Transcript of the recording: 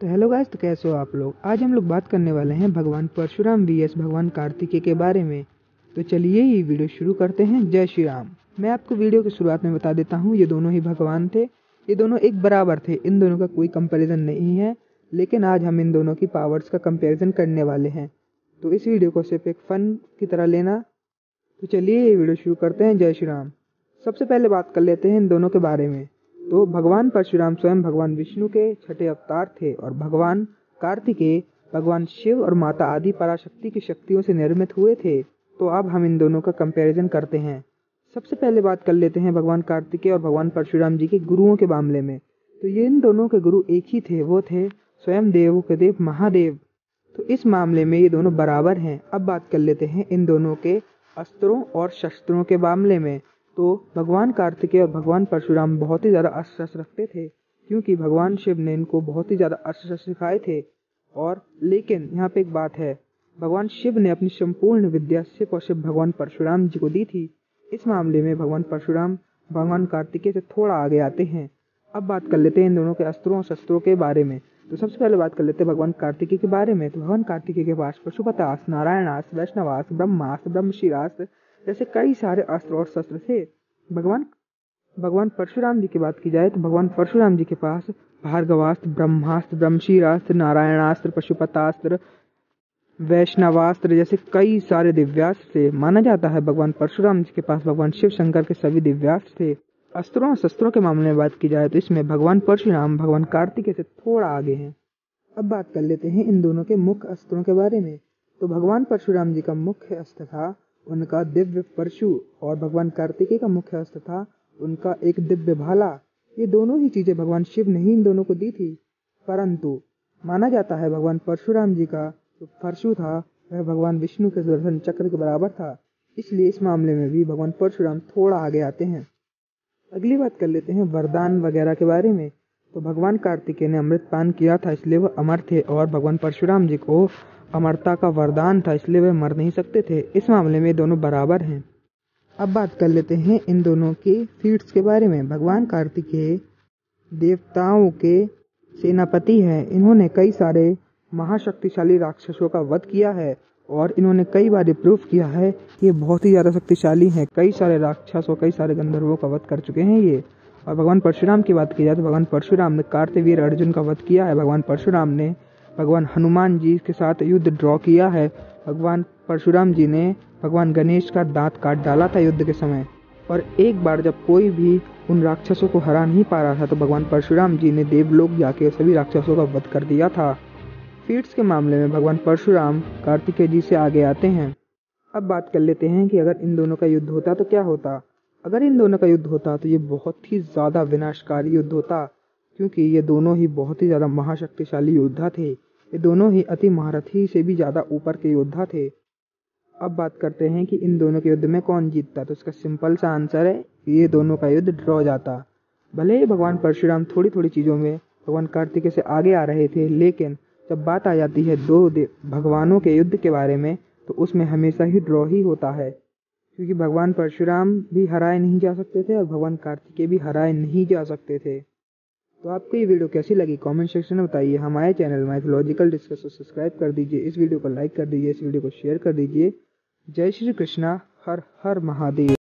तो hello guys, तो कैसे हो आप लोग। आज हम लोग बात करने वाले हैं भगवान परशुराम वीएस भगवान कार्तिकेय के बारे में। तो चलिए ये वीडियो शुरू करते हैं। जय श्री राम। मैं आपको वीडियो की शुरुआत में बता देता हूँ, ये दोनों ही भगवान थे। ये दोनों एक बराबर थे, इन दोनों का कोई कंपैरिजन नहीं है। लेकिन आज हम इन दोनों की पावर्स का कंपैरिजन करने वाले हैं। तो इस वीडियो को सिर्फ एक फन की तरह लेना। तो चलिए ये वीडियो शुरू करते हैं। जय श्री राम। सबसे पहले बात कर लेते हैं इन दोनों के बारे में। तो भगवान परशुराम स्वयं भगवान विष्णु के छठे अवतार थे और भगवान कार्तिकेय भगवान शिव और माता आदि पराशक्ति की शक्तियों से निर्मित हुए थे। तो अब हम इन दोनों का कंपैरिजन करते हैं। सबसे पहले बात कर लेते हैं भगवान कार्तिकेय और भगवान परशुराम जी के गुरुओं के मामले में। तो ये इन दोनों के गुरु एक ही थे, वो थे स्वयं देवों के देव महादेव। तो इस मामले में ये दोनों बराबर हैं। अब बात कर लेते हैं इन दोनों के अस्त्रों और शस्त्रों के मामले में। तो भगवान कार्तिकेय और भगवान परशुराम बहुत ही ज़्यादा अस्त्र शस्त्र रखते थे, क्योंकि भगवान शिव ने इनको बहुत ही ज़्यादा अस्त्र शस्त्र सिखाए थे। और लेकिन यहाँ पे एक बात है, भगवान शिव ने अपनी संपूर्ण विद्या सिर्फ और सिर्फ भगवान परशुराम जी को दी थी। इस मामले में भगवान परशुराम भगवान कार्तिकेय से थोड़ा आगे आते हैं। अब बात कर लेते हैं इन दोनों के अस्त्रों और शस्त्रों के बारे में। तो सबसे पहले बात कर लेते हैं भगवान कार्तिकेय के बारे में। तो भगवान कार्तिकेय के पास पशुपतास्त्र, नारायणास्त्र, वैष्णवास्त्र, ब्रह्मास्त्र, ब्रह्मशिरास्त्र जैसे कई सारे अस्त्र और शस्त्र थे। भगवान परशुराम जी की बात की जाए तो भगवान परशुराम जी के पास भार्गवास्त्र, ब्रह्मास्त्र, ब्रह्मशिरास्त्र, नारायणास्त्र, पशुपतास्त्र, वैष्णवास्त्र जैसे कई सारे दिव्यास्त्र थे। माना जाता है भगवान परशुराम जी के पास भगवान शिव शंकर के सभी दिव्यास्त्र थे। अस्त्रों और शस्त्रों के मामले में बात की जाए तो इसमें भगवान परशुराम भगवान कार्तिकेय से थोड़ा आगे हैं। अब बात कर लेते हैं इन दोनों के मुख्य अस्त्रों के बारे में। तो भगवान परशुराम जी का मुख्य अस्त्र था उनका दिव्य परशु और भगवान कार्तिकेय का मुख्य अस्त्र था उनका एक दिव्य भाला। ये दोनों ही चीजें भगवान शिव ने ही इन दोनों को दी थी, परंतु माना जाता है भगवान परशुराम जी का जो परशु था वह भगवान विष्णु के सुदर्शन चक्र के बराबर था। इसलिए इस मामले में भी भगवान परशुराम थोड़ा आगे आते हैं। अगली बात कर लेते हैं वरदान वगैरह के बारे में। तो भगवान कार्तिकेय ने अमृत पान किया था, इसलिए वह अमर थे, और भगवान परशुराम जी को अमरता का वरदान था, इसलिए वे मर नहीं सकते थे। इस मामले में दोनों बराबर हैं। अब बात कर लेते हैं इन दोनों के फीट्स के बारे में। भगवान कार्तिकेय देवताओं के सेनापति हैं। इन्होंने कई सारे महाशक्तिशाली राक्षसों का वध किया है और इन्होंने कई बार प्रूव किया है कि ये बहुत ही ज़्यादा शक्तिशाली हैं। कई सारे राक्षसों, कई सारे गंधर्वों का वध कर चुके हैं ये। और भगवान परशुराम की बात की जाए तो भगवान परशुराम ने कार्तवीर अर्जुन का वध किया है। भगवान परशुराम ने भगवान हनुमान जी के साथ युद्ध ड्रॉ किया है। भगवान परशुराम जी ने भगवान गणेश का दांत काट डाला था युद्ध के समय। और एक बार जब कोई भी उन राक्षसों को हरा नहीं पा रहा था तो भगवान परशुराम जी ने देवलोक जाके सभी राक्षसों का वध कर दिया था। फीट्स के मामले में भगवान परशुराम कार्तिकेय जी से आगे आते हैं। अब बात कर लेते हैं कि अगर इन दोनों का युद्ध होता तो क्या होता। अगर इन दोनों का युद्ध होता तो ये बहुत ही ज़्यादा विनाशकारी युद्ध होता, क्योंकि ये दोनों ही बहुत ही ज़्यादा महाशक्तिशाली योद्धा थे। ये दोनों ही अति महारथी से भी ज़्यादा ऊपर के योद्धा थे। अब बात करते हैं कि इन दोनों के युद्ध में कौन जीतता। तो इसका सिंपल सा आंसर है, ये दोनों का युद्ध ड्रॉ जाता। भले ही भगवान परशुराम थोड़ी थोड़ी चीज़ों में भगवान कार्तिकेय से आगे आ रहे थे, लेकिन जब बात आ जाती है दो भगवानों के युद्ध के बारे में तो उसमें हमेशा ही ड्रॉ ही होता है, क्योंकि भगवान परशुराम भी हराए नहीं जा सकते थे और भगवान कार्तिकेय भी हराए नहीं जा सकते थे। तो आपको ये वीडियो कैसी लगी कमेंट सेक्शन में बताइए। हमारे चैनल माइथोलॉजिकल डिस्कस को सब्सक्राइब कर दीजिए, इस वीडियो को लाइक कर दीजिए, इस वीडियो को शेयर कर दीजिए। जय श्री कृष्णा। हर हर महादेव।